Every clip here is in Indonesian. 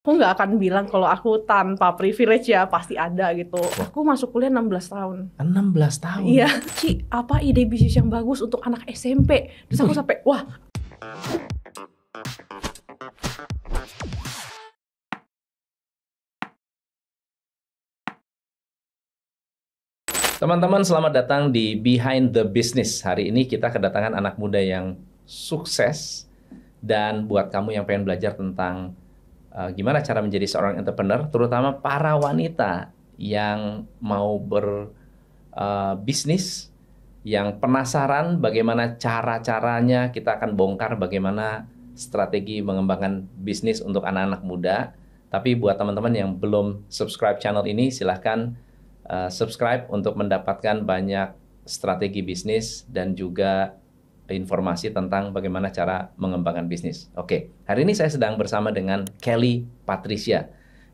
Aku nggak akan bilang kalau aku tanpa privilege ya, pasti ada gitu. Aku masuk kuliah 16 tahun. 16 tahun? Iya. Ci, apa ide bisnis yang bagus untuk anak SMP? Terus aku sampai, wah. Teman-teman, selamat datang di Behind the Business. Hari ini kita kedatangan anak muda yang sukses. Dan buat kamu yang pengen belajar tentang gimana cara menjadi seorang entrepreneur, terutama para wanita yang mau berbisnis, yang penasaran bagaimana cara-caranya, kita akan bongkar bagaimana strategi mengembangkan bisnis untuk anak-anak muda. Tapi buat teman-teman yang belum subscribe channel ini, silahkan subscribe untuk mendapatkan banyak strategi bisnis dan juga informasi tentang bagaimana cara mengembangkan bisnis. Oke, hari ini saya sedang bersama dengan Kelly Patricia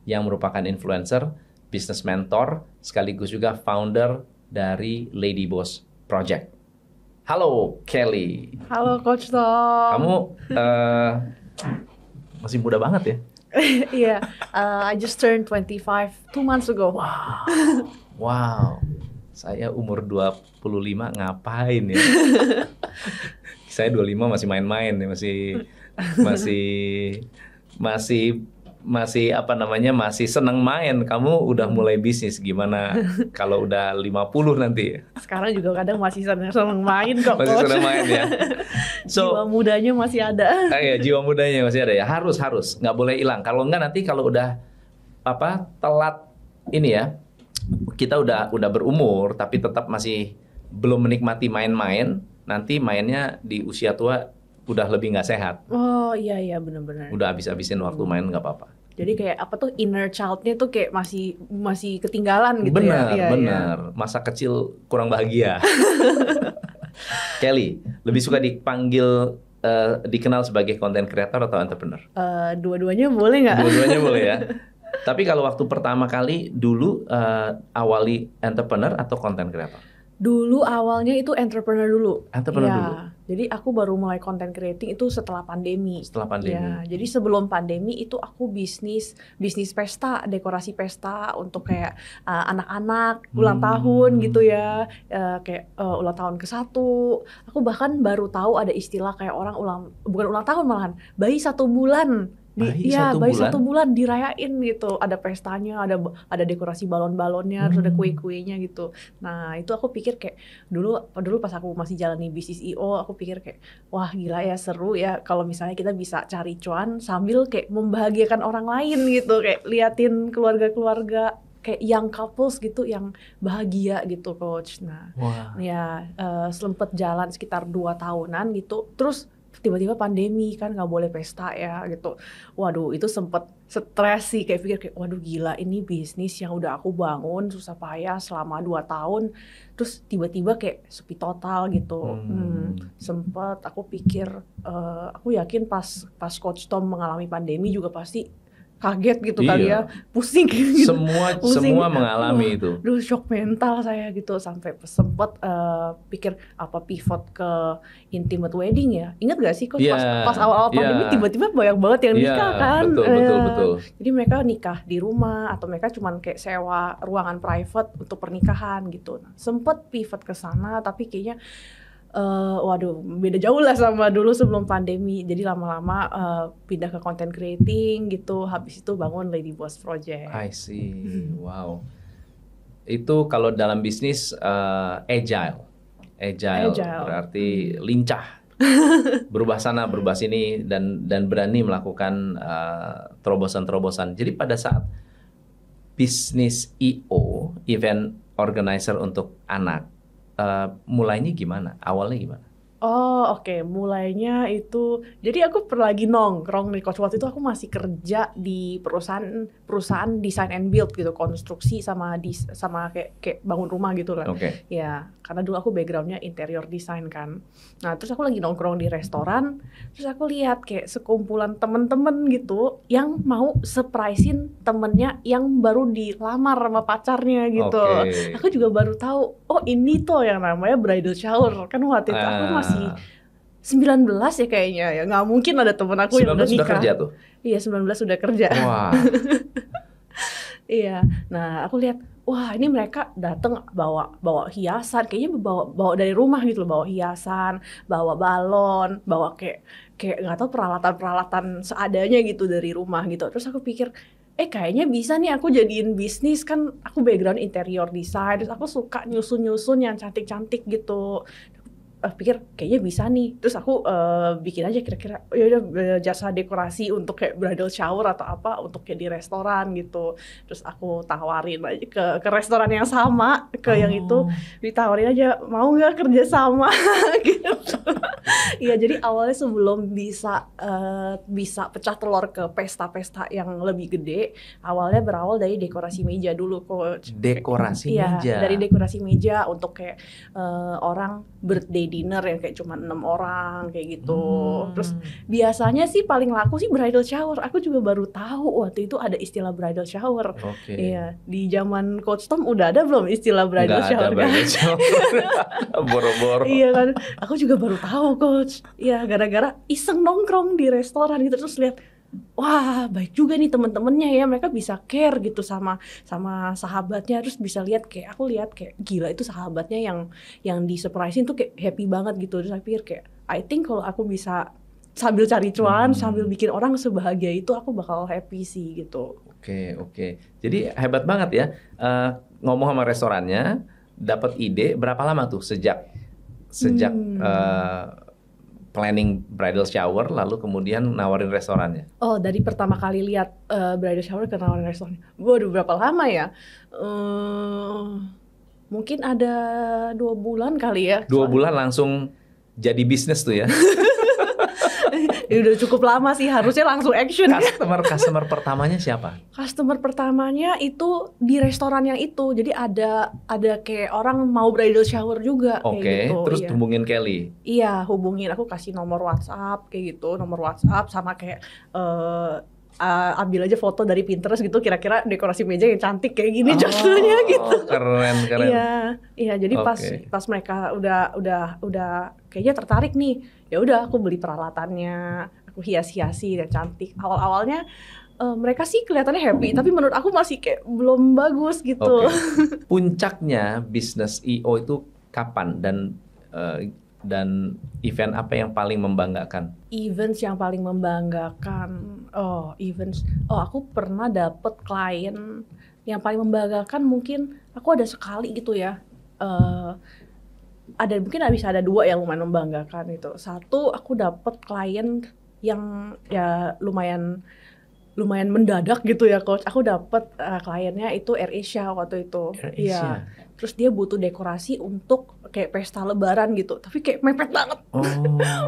yang merupakan influencer, business mentor, sekaligus juga founder dari Lady Boss Project. Halo Kelly. Halo Coach Tom. Kamu masih muda banget ya? Iya, I just turned 25 2 months ago. Wow. Saya umur 25 ngapain ya? Saya 25 masih main-main, masih apa namanya, masih seneng main. Kamu udah mulai bisnis, gimana kalau udah 50 nanti? Sekarang juga kadang masih seneng main kok, Masih Coach. seneng main ya? Jiwa mudanya masih ada. Ya, jiwa mudanya masih ada ya. Harus, nggak boleh hilang. Kalau enggak nanti kalau udah telat ini ya, kita udah berumur tapi tetap masih belum menikmati main-main, nanti mainnya di usia tua udah lebih nggak sehat. Oh iya benar-benar. Udah habis-habisin waktu main nggak apa-apa. Jadi kayak apa tuh, inner child-nya tuh kayak masih ketinggalan gitu. Benar, ya. benar. Masa kecil kurang bahagia. Kelly, lebih suka dipanggil dikenal sebagai content creator atau entrepreneur? Dua-duanya boleh nggak? Dua-duanya boleh ya. Tapi kalau waktu pertama kali dulu awali entrepreneur atau content creator? Dulu awalnya itu entrepreneur dulu. Entrepreneur ya, dulu. Jadi aku baru mulai content creating itu setelah pandemi. Setelah pandemi. Ya, jadi sebelum pandemi itu aku bisnis pesta, dekorasi pesta untuk kayak anak-anak ulang tahun gitu ya. Kayak ulang tahun ke-1. Aku bahkan baru tahu ada istilah kayak bukan ulang tahun malahan, bayi 1 bulan. Bayi satu bulan dirayain gitu, ada pestanya, ada dekorasi balon-balonnya, terus ada kue-kuenya gitu. Nah itu aku pikir kayak dulu pas aku masih jalani bisnis IO, aku pikir kayak wah gila ya, seru ya kalau misalnya kita bisa cari cuan sambil kayak membahagiakan orang lain gitu, kayak liatin keluarga-keluarga kayak young couples gitu yang bahagia gitu, Coach. Nah ya sempet jalan sekitar 2 tahunan gitu, terus tiba-tiba pandemi kan, nggak boleh pesta ya gitu. Waduh, itu sempet stres sih, kayak pikir kayak waduh gila, ini bisnis yang udah aku bangun susah payah selama 2 tahun terus tiba-tiba kayak sepi total gitu. Sempet aku pikir aku yakin pas Coach Tom mengalami pandemi juga pasti kaget gitu kali ya, pusing gitu. Semua mengalami itu. Duh, shock mental saya gitu, sampai sempet pikir apa pivot ke intimate wedding ya. Ingat gak sih Coach, pas awal-awal pandemi tiba-tiba banyak banget yang nikah kan. Betul. Jadi mereka nikah di rumah atau mereka cuman kayak sewa ruangan private untuk pernikahan gitu. Nah, sempet pivot ke sana tapi kayaknya waduh, beda jauh lah sama dulu sebelum pandemi. Jadi lama-lama pindah ke content creating gitu. Habis itu bangun Lady Boss Project. I see, wow. Itu kalau dalam bisnis agile berarti lincah, berubah sana, berubah sini, dan berani melakukan terobosan-terobosan. Jadi pada saat bisnis IO, event organizer untuk anak, mulainya gimana? Awalnya gimana? Oh oke. Mulainya itu, jadi aku lagi nongkrong nih Coach. Waktu itu aku masih kerja di perusahaan design and build gitu, konstruksi sama kayak bangun rumah gitu lah. Ya, karena dulu aku backgroundnya interior design kan. Nah terus aku lagi nongkrong di restoran, terus aku lihat kayak sekumpulan temen-temen gitu yang mau surprisein temennya yang baru dilamar sama pacarnya gitu. Aku juga baru tahu, oh ini tuh yang namanya bridal shower. Kan waktu itu aku masih 19 ya kayaknya ya. Nggak mungkin ada temen aku yang udah 19 sudah nikah. kerja tuh? Iya 19 sudah kerja. Wah. Iya, nah aku lihat, wah ini mereka datang bawa hiasan, kayaknya bawa dari rumah gitu loh, bawa hiasan, bawa balon, bawa kayak nggak tahu peralatan seadanya gitu dari rumah gitu. Terus aku pikir, kayaknya bisa nih aku jadiin bisnis, kan aku background interior design, terus aku suka nyusun yang cantik-cantik gitu. Pikir kayaknya bisa nih, terus aku bikin aja kira-kira ya udah jasa dekorasi untuk kayak bridal shower atau apa untuk kayak di restoran gitu. Terus aku tawarin aja ke restoran yang sama, ke yang itu ditawarin aja, mau nggak kerja sama gitu. Iya, jadi awalnya sebelum bisa pecah telur ke pesta-pesta yang lebih gede, awalnya berawal dari dekorasi meja dulu, Coach. Dekorasi Iya, meja. dari dekorasi meja untuk kayak orang birthday dinner yang kayak cuma 6 orang kayak gitu. Terus biasanya sih paling laku sih bridal shower. Aku juga baru tahu waktu itu ada istilah bridal shower. Oke. Iya, di zaman Coach Tom udah ada belum istilah bridal Nggak shower? ada bridal shower. Boro-boro. Iya kan, aku juga baru tahu, Coach. Iya, gara-gara iseng nongkrong di restoran gitu, terus lihat, wah baik juga nih temen-temennya ya, mereka bisa care gitu sama sahabatnya, terus bisa lihat kayak, aku lihat kayak gila itu sahabatnya yang di surprisein tuh kayak happy banget gitu. Terus saya pikir kayak, I think kalau aku bisa sambil cari cuan, sambil bikin orang sebahagia itu, aku bakal happy sih gitu. Oke. Jadi hebat banget ya. Ngomong sama restorannya, dapat ide berapa lama tuh sejak planning bridal shower, lalu kemudian nawarin restorannya? Oh, dari pertama kali lihat bridal shower ke nawarin restoran. Waduh, berapa lama ya? Mungkin ada 2 bulan kali ya. 2 bulan langsung jadi bisnis tuh ya? Ya udah cukup lama sih, harusnya langsung action. Customer pertamanya siapa? Customer pertamanya itu di restoran yang itu. Jadi ada kayak orang mau bridal shower juga kayak gitu. Terus iya. hubungin Kelly. Iya, hubungin, aku kasih nomor WhatsApp kayak gitu, nomor WhatsApp sama kayak ambil aja foto dari Pinterest gitu, kira-kira dekorasi meja yang cantik kayak gini contohnya gitu. Keren. Iya, jadi pas mereka udah kayaknya tertarik nih, ya udah aku beli peralatannya, aku hias-hiasi dan cantik. Awal-awalnya mereka sih kelihatannya happy, tapi menurut aku masih kayak belum bagus gitu. Puncaknya bisnis EO itu kapan dan event apa yang paling membanggakan? Events yang paling membanggakan, aku pernah dapet klien yang paling membanggakan, mungkin aku ada sekali gitu ya. Mungkin bisa ada 2 yang lumayan membanggakan itu. Satu, aku dapet klien yang ya lumayan mendadak gitu ya, Coach. Aku dapet kliennya itu AirAsia waktu itu. Iya. Terus dia butuh dekorasi untuk kayak pesta lebaran gitu, tapi kayak mepet banget.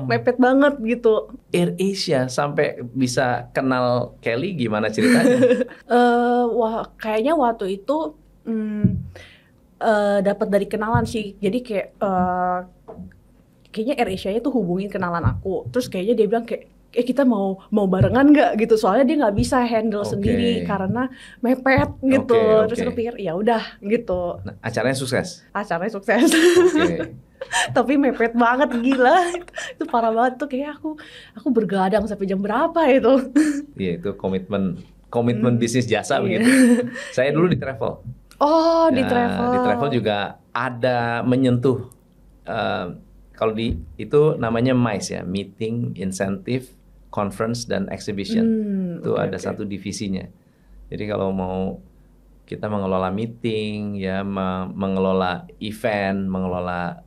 Mepet banget gitu. AirAsia sampai bisa kenal Kelly, gimana ceritanya? Kayaknya waktu itu dapat dari kenalan sih. Jadi kayak kayaknya AirAsia itu hubungin kenalan aku. Terus kayaknya dia bilang kayak kita mau barengan nggak gitu, soalnya dia nggak bisa handle sendiri karena mepet gitu. Terus aku pikir ya udah gitu. Nah, acaranya sukses. Tapi mepet banget, gila. Itu parah banget tuh, kayak aku bergadang sampai jam berapa itu. Iya, itu komitmen bisnis jasa begitu. Saya dulu di travel. Di travel. Di travel juga ada menyentuh kalau itu namanya MICE ya, Meeting, Incentive, Conference dan Exhibition. Itu ada satu divisinya. Jadi kalau mau kita mengelola meeting, ya, mengelola event, mengelola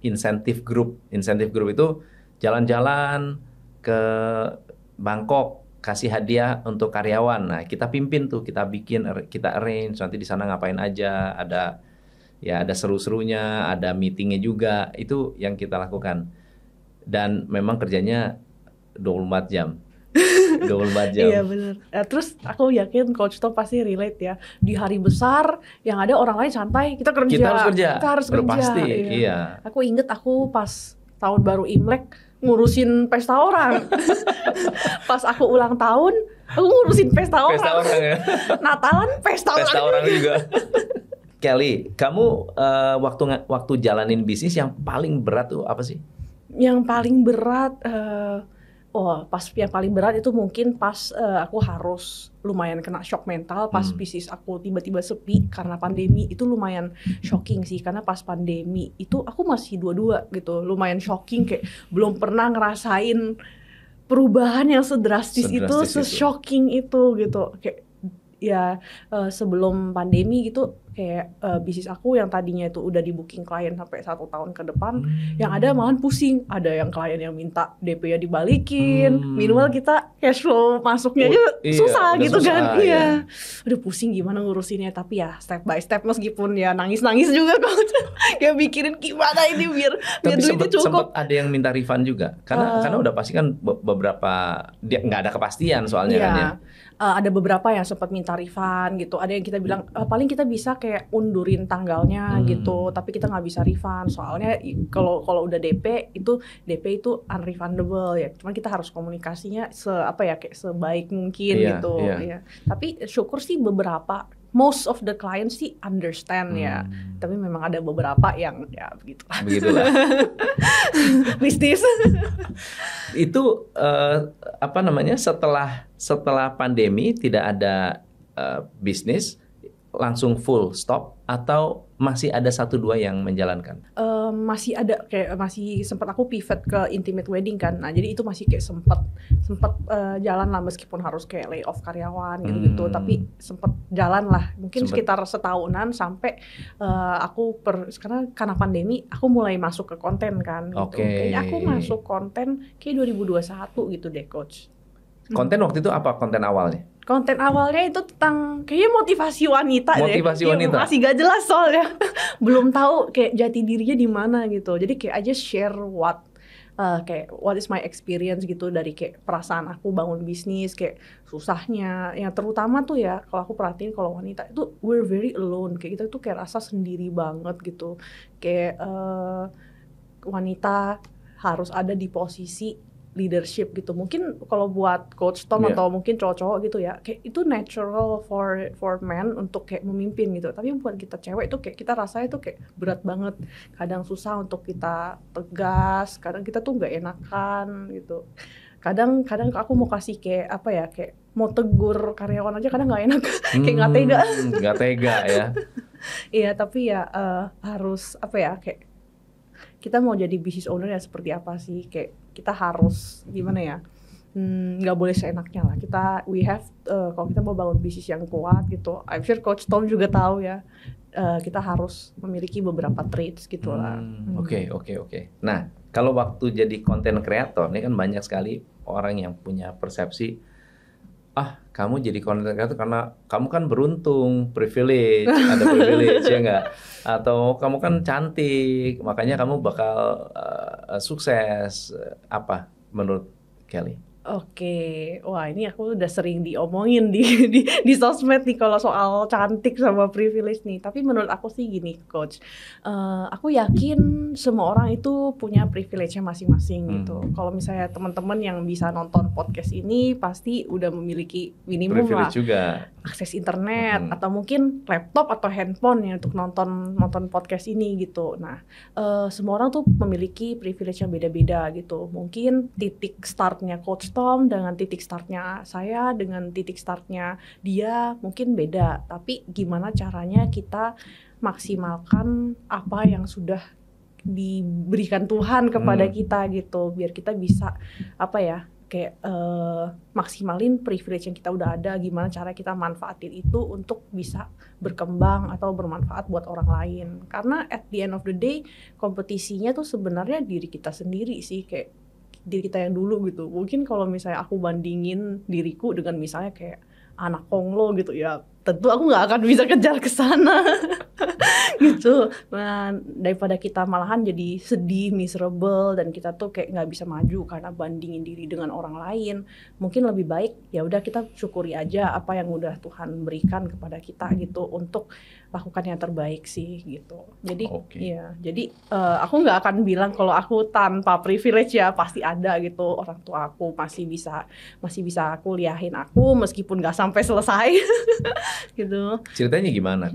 incentive group. Incentive group itu jalan-jalan ke Bangkok, kasih hadiah untuk karyawan. Nah, kita pimpin tuh, kita arrange, nanti di sana ngapain aja, ada seru-serunya, ada meetingnya juga. Itu yang kita lakukan. Dan memang kerjanya 24 jam. 24 jam. Iya benar. Terus aku yakin Coach Tom pasti relate ya. Di hari besar yang ada orang lain santai, kita kerja. Kita harus kerja. Pasti, iya. Aku inget aku pas tahun baru Imlek ngurusin pesta orang. Pas aku ulang tahun, aku ngurusin pesta orang. Pesta orang ya. Natalan pesta orang juga. Kelly, kamu waktu jalanin bisnis yang paling berat tuh apa sih? Yang paling berat, pas yang paling berat itu mungkin pas aku harus lumayan kena shock mental pas bisnis aku tiba-tiba sepi karena pandemi. Itu lumayan shocking sih, karena pas pandemi itu aku masih dua-dua gitu, lumayan shocking, kayak belum pernah ngerasain perubahan yang sedrastis itu, se-shocking itu gitu. Kayak ya sebelum pandemi gitu, kayak bisnis aku yang tadinya itu udah di booking klien sampai 1 tahun ke depan, yang ada malahan pusing. Ada yang klien yang minta DP-nya dibalikin, minimal kita cash flow masuknya aja susah gitu kan. Iya. Udah pusing gimana ngurusinnya, tapi ya step by step, meskipun ya nangis-nangis juga kok. Kayak mikirin gimana ini biar duitnya cukup. Sempet ada yang minta refund juga, karena udah pasti kan beberapa dia nggak ada kepastian soalnya kan ya. Ada beberapa yang sempat minta refund gitu. Ada yang kita bilang paling kita bisa kayak undurin tanggalnya gitu, tapi kita nggak bisa refund soalnya kalau udah DP itu unrefundable ya. Cuman kita harus komunikasinya kayak sebaik mungkin gitu. Ya. Tapi syukur sih beberapa, most of the clients sih understand ya. Tapi memang ada beberapa yang ya begitulah. Bisnis. Itu setelah pandemi tidak ada bisnis langsung full stop, atau masih ada 1-2 yang menjalankan? Masih ada, kayak masih sempat aku pivot ke intimate wedding kan. Nah jadi itu masih kayak sempat jalan lah, meskipun harus kayak lay off karyawan gitu-gitu, tapi sempat jalan lah, mungkin sekitar setahunan sampai karena pandemi aku mulai masuk ke konten kan gitu. Kayaknya aku masuk konten kayak 2021 gitu deh, Coach. Konten waktu itu apa konten awalnya? Konten awalnya itu tentang kayaknya motivasi wanita deh. Wanita. Masih gak jelas soalnya. Belum tahu kayak jati dirinya di mana gitu. Jadi kayak aja share what is my experience gitu, dari kayak perasaan aku bangun bisnis, kayak susahnya. Yang terutama tuh ya, kalau aku perhatiin kalau wanita itu we're very alone. Kayak kita tuh kayak rasa sendiri banget gitu. Kayak wanita harus ada di posisi leadership gitu. Mungkin kalau buat Coach Tom atau mungkin cowok-cowok gitu ya, kayak itu natural for men untuk kayak memimpin gitu. Tapi buat kita cewek itu kayak kita rasanya tuh kayak berat banget. Kadang susah untuk kita tegas, kadang kita tuh nggak enakan gitu. Kadang aku mau kasih kayak mau tegur karyawan aja kadang nggak enak. Kayak nggak tega. Nggak tega ya. Iya, tapi ya harus kayak kita mau jadi business owner ya seperti apa sih, kayak kita harus gimana ya, nggak boleh seenaknya lah. Kalau kita mau bangun bisnis yang kuat gitu, I'm sure Coach Tom juga tahu ya, kita harus memiliki beberapa traits gitu lah. Oke. Nah, kalau waktu jadi content creator, ini kan banyak sekali orang yang punya persepsi, kamu jadi content creator karena kamu kan beruntung, ada privilege ya nggak? Atau kamu kan cantik, makanya kamu bakal sukses. Apa menurut Kelly? Oke, wah ini aku udah sering diomongin di sosmed nih kalau soal cantik sama privilege nih. Tapi menurut aku sih gini, Coach, aku yakin semua orang itu punya privilege-nya masing-masing gitu. Kalau misalnya teman-teman yang bisa nonton podcast ini pasti udah memiliki minimum privilege lah, juga akses internet atau mungkin laptop atau handphone ya untuk nonton podcast ini gitu. Nah, semua orang tuh memiliki privilege yang beda-beda gitu. Mungkin titik startnya Coach Tom dengan titik startnya saya, dengan titik startnya dia mungkin beda. Tapi gimana caranya kita maksimalkan apa yang sudah diberikan Tuhan kepada kita gitu, biar kita bisa maksimalin privilege yang kita udah ada. Gimana cara kita manfaatin itu untuk bisa berkembang atau bermanfaat buat orang lain. Karena at the end of the day kompetisinya tuh sebenarnya diri kita sendiri sih, kayak diri kita yang dulu gitu. Mungkin kalau misalnya aku bandingin diriku dengan misalnya kayak anak Konglo gitu ya, tentu aku nggak akan bisa kejar ke sana gitu. Nah, daripada kita malahan jadi sedih, miserable, dan kita tuh kayak nggak bisa maju karena bandingin diri dengan orang lain, mungkin lebih baik ya udah kita syukuri aja apa yang udah Tuhan berikan kepada kita gitu, untuk lakukan yang terbaik sih gitu. Jadi jadi aku nggak akan bilang kalau aku tanpa privilege ya, pasti ada gitu. Orang tua aku masih bisa kuliahin aku meskipun nggak sampai selesai gitu. Ceritanya gimana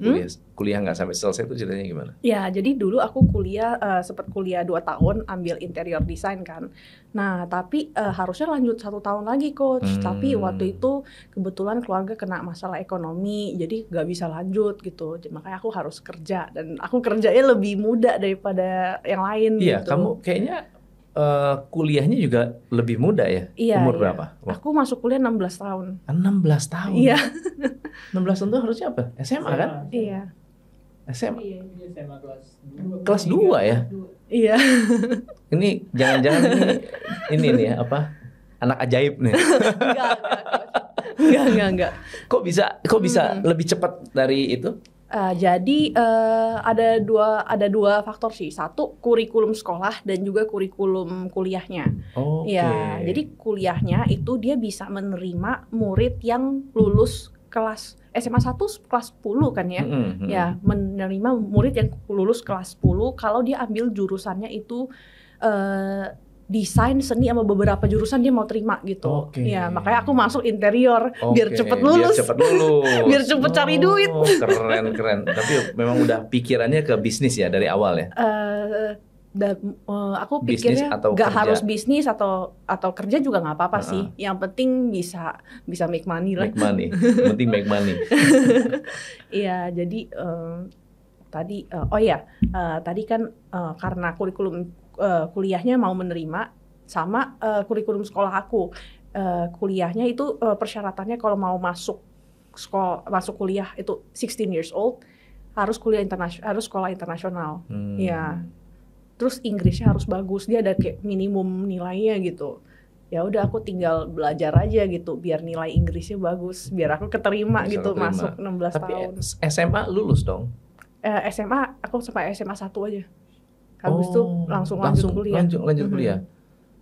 kuliah nggak sampai selesai itu ceritanya gimana? Ya, jadi dulu aku kuliah, sempat kuliah 2 tahun, ambil interior design kan. Nah, tapi harusnya lanjut 1 tahun lagi coach. Tapi waktu itu kebetulan keluarga kena masalah ekonomi, jadi nggak bisa lanjut gitu. Makanya aku harus kerja, dan aku kerjanya lebih muda daripada yang lain Iya, gitu. kamu kayaknya kuliahnya juga lebih muda ya? Iya, Umur iya. berapa? Aku masuk kuliah 16 tahun. 16 tahun? Iya. 16 tahun itu harusnya apa? SMA kan? Iya. SMA? Iya, SMA Kelas 2 ya? Iya. Ini jangan-jangan ini nih ya, apa? Anak ajaib nih. Enggak. Kok bisa lebih cepat dari itu? Jadi ada dua faktor sih. Satu, kurikulum sekolah dan juga kurikulum kuliahnya. Oke. Ya, jadi kuliahnya itu dia bisa menerima murid yang lulus kelas SMA 1 kelas 10 kan ya. Ya, menerima murid yang lulus kelas 10 kalau dia ambil jurusannya itu desain, seni, sama beberapa jurusan dia mau terima gitu. Oke. Ya, makanya aku masuk interior biar cepet lulus. Biar cepet cari duit. Keren. Tapi memang udah pikirannya ke bisnis ya dari awal ya? Aku Bisnis pikirnya atau nggak kerja? harus bisnis atau kerja juga nggak apa-apa sih. Yang penting bisa make money lah. Make money. Penting make money. Iya, jadi tadi tadi kan karena kurikulum kuliahnya mau menerima sama kurikulum sekolah aku. Kuliahnya itu persyaratannya kalau mau masuk kuliah itu 16 years old harus sekolah internasional. Ya. Terus Inggrisnya harus bagus, dia ada kayak minimum nilainya gitu. Ya udah, aku tinggal belajar aja gitu biar nilai Inggrisnya bagus, biar aku keterima gitu masuk 16 tahun. Tapi SMA lulus dong? SMA aku sampai SMA 1 aja. Habis itu langsung lanjut kuliah. Lanjut kuliah.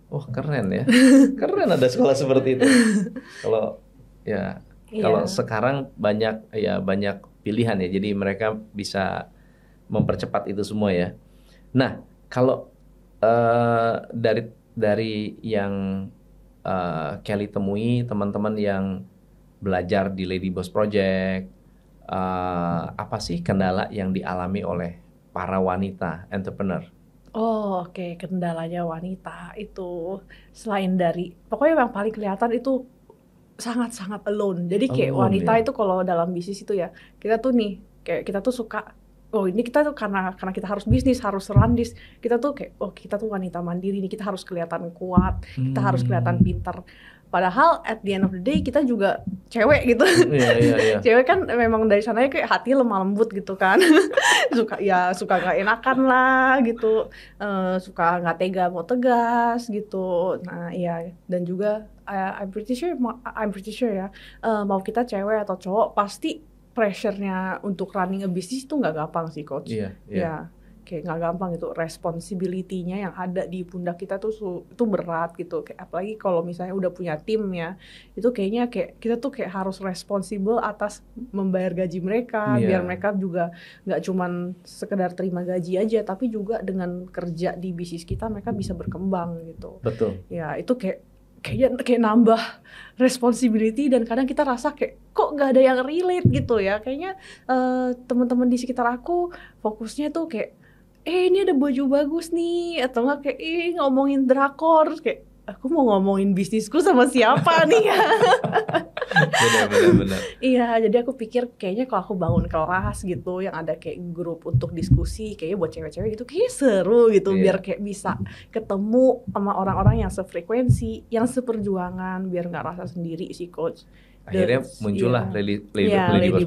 Wah, keren ya. Keren ada sekolah seperti itu. Kalau sekarang banyak pilihan ya. Jadi mereka bisa mempercepat itu semua ya. Nah, kalau dari yang Kelly temui, teman-teman yang belajar di Lady Boss Project, apa sih kendala yang dialami oleh para wanita entrepreneur? Oke, kendalanya wanita itu selain dari pokoknya yang paling kelihatan itu sangat-sangat alone. Jadi kayak wanita itu kalau dalam bisnis itu ya, kita tuh suka ini kita tuh karena kita harus bisnis, harus run this. Kita tuh kayak kita tuh wanita mandiri nih, kita harus kelihatan kuat, kita harus kelihatan pintar. Padahal at the end of the day kita juga cewek gitu. Iya. Cewek kan memang dari sananya kayak hati lemah lembut gitu kan. suka nggak enakan lah gitu. Suka nggak tega mau tegas gitu. Nah, iya, dan juga I'm pretty sure ya, mau kita cewek atau cowok pasti pressure-nya untuk running a business itu nggak gampang sih coach. Iya. Ya, kayak nggak gampang itu, responsibility-nya yang ada di pundak kita tuh itu berat gitu. Kayak apalagi kalau misalnya udah punya tim ya, itu kayaknya kayak kita tuh kayak harus responsible atas membayar gaji mereka, biar mereka juga nggak cuman sekedar terima gaji aja, tapi juga dengan kerja di bisnis kita mereka bisa berkembang gitu. Betul. Ya, itu kayaknya nambah responsibility, dan kadang kita rasa kayak kok nggak ada yang relate gitu ya. Kayaknya teman-teman di sekitar aku fokusnya tuh kayak ini ada baju bagus nih, atau nggak kayak ngomongin drakor, kayak aku mau ngomongin bisnisku sama siapa nih ya. Benar. Iya, jadi aku pikir kayaknya kalau aku bangun kelas gitu yang ada kayak grup untuk diskusi, kayaknya buat cewek-cewek gitu kayaknya seru gitu. Biar kayak bisa ketemu sama orang-orang yang sefrekuensi, yang seperjuangan, biar nggak rasa sendiri sih coach. Akhirnya muncullah Lady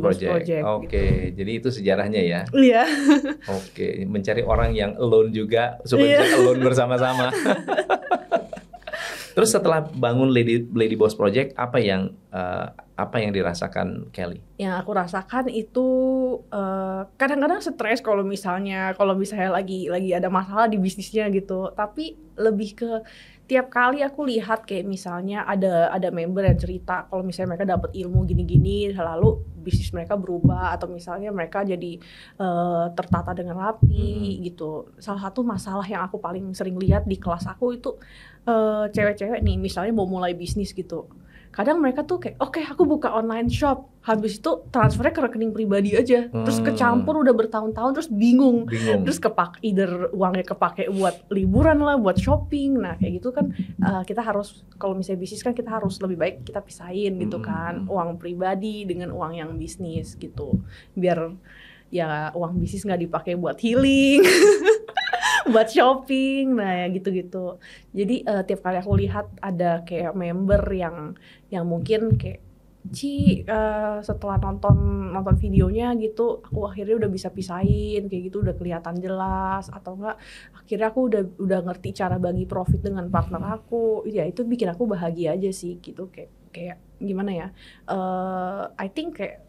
Boss Project. Oke, jadi itu sejarahnya ya. Iya. Oke, mencari orang yang alone juga supaya bisa alone bersama-sama. Terus setelah bangun Lady Boss Project, apa yang dirasakan Kelly? Yang aku rasakan itu kadang-kadang stres kalau misalnya lagi ada masalah di bisnisnya gitu. Tapi lebih ke tiap kali aku lihat kayak misalnya ada member yang cerita kalau misalnya mereka dapat ilmu gini-gini, lalu bisnis mereka berubah, atau misalnya mereka jadi tertata dengan rapi gitu. Salah satu masalah yang aku paling sering lihat di kelas aku itu cewek-cewek nih misalnya mau mulai bisnis gitu. kadang mereka tuh kayak oke, aku buka online shop, habis itu transfernya ke rekening pribadi aja, terus kecampur udah bertahun-tahun, terus bingung. Terus either uangnya kepake buat liburan lah, buat shopping. Nah kayak gitu kan kita harus, kalau misalnya bisnis kan kita harus lebih baik kita pisahin gitu kan, uang pribadi dengan uang yang bisnis gitu, biar ya uang bisnis nggak dipakai buat healing buat shopping, nah ya gitu-gitu. Jadi tiap kali aku lihat ada kayak member yang mungkin kayak setelah nonton videonya gitu, aku akhirnya udah bisa pisahin kayak gitu, udah kelihatan jelas, atau enggak akhirnya aku udah ngerti cara bagi profit dengan partner aku. Ya itu bikin aku bahagia aja sih gitu, kayak gimana ya? I think kayak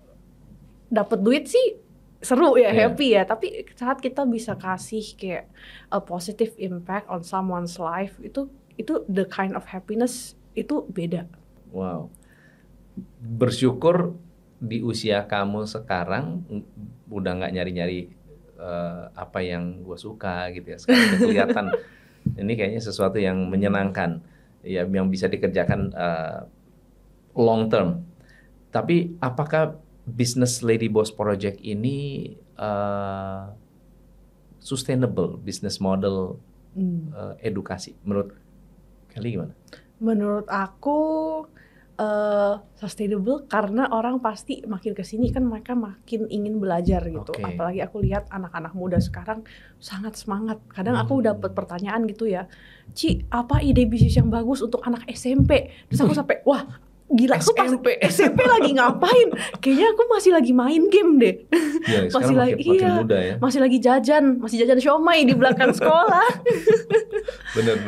dapat duit sih seru ya, happy ya, tapi saat kita bisa kasih kayak a positive impact on someone's life, itu the kind of happiness itu beda. Wow. Bersyukur di usia kamu sekarang udah nggak nyari-nyari apa yang gue suka gitu ya. Sekarang udah kelihatan ini kayaknya sesuatu yang menyenangkan ya, yang bisa dikerjakan long term. Tapi apakah Business Lady Boss Project ini sustainable business model edukasi? Menurut Kelly gimana? Menurut aku sustainable karena orang pasti makin kesini kan mereka makin ingin belajar gitu. Apalagi aku lihat anak-anak muda sekarang sangat semangat. Kadang aku dapat pertanyaan gitu ya, Ci, apa ide bisnis yang bagus untuk anak SMP? Terus aku sampai, wah gila, aku pas SMP lagi ngapain? Kayaknya aku masih lagi main game deh. Ya, masih lagi makin muda ya. Masih lagi jajan siomay di belakang sekolah. Bener.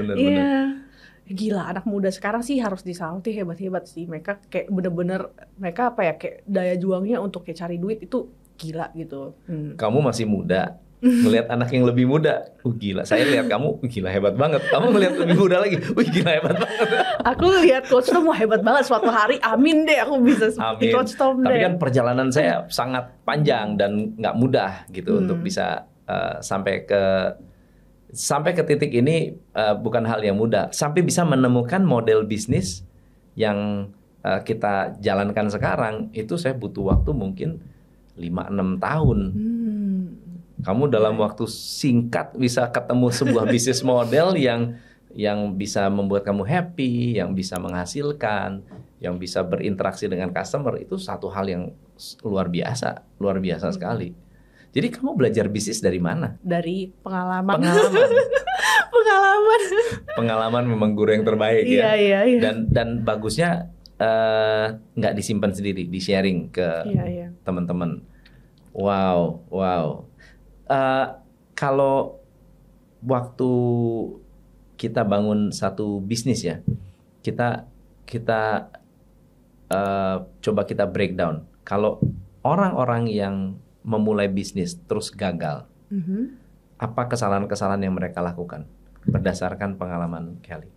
Gila, anak muda sekarang sih harus disaluti, hebat-hebat sih. Mereka kayak bener-bener, mereka apa ya, kayak daya juangnya untuk kayak cari duit itu gila gitu. Kamu masih muda, ngelihat anak yang lebih muda, gila. Saya lihat kamu, gila hebat banget. Kamu ngelihat lebih muda lagi, gila hebat banget. Aku lihat Coach Tom, hebat banget. Suatu hari, amin deh, aku bisa seperti Coach Tom deh. Tapi kan perjalanan saya sangat panjang dan nggak mudah gitu untuk bisa sampai ke titik ini, bukan hal yang mudah. Sampai bisa menemukan model bisnis yang kita jalankan sekarang, itu saya butuh waktu mungkin 5-6 tahun. Kamu dalam waktu singkat bisa ketemu sebuah bisnis model yang bisa membuat kamu happy, yang bisa menghasilkan, yang bisa berinteraksi dengan customer, itu satu hal yang luar biasa sekali. Jadi kamu belajar bisnis dari mana? Dari pengalaman. Pengalaman memang guru yang terbaik ya. Iya. Dan bagusnya nggak disimpan sendiri, di sharing ke teman-teman. Wow. Kalau waktu kita bangun satu bisnis ya, kita coba kita breakdown. Kalau orang-orang yang memulai bisnis terus gagal, apa kesalahan-kesalahan yang mereka lakukan berdasarkan pengalaman Kelly?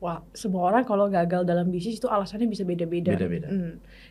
Wah, semua orang kalau gagal dalam bisnis itu alasannya bisa beda-beda.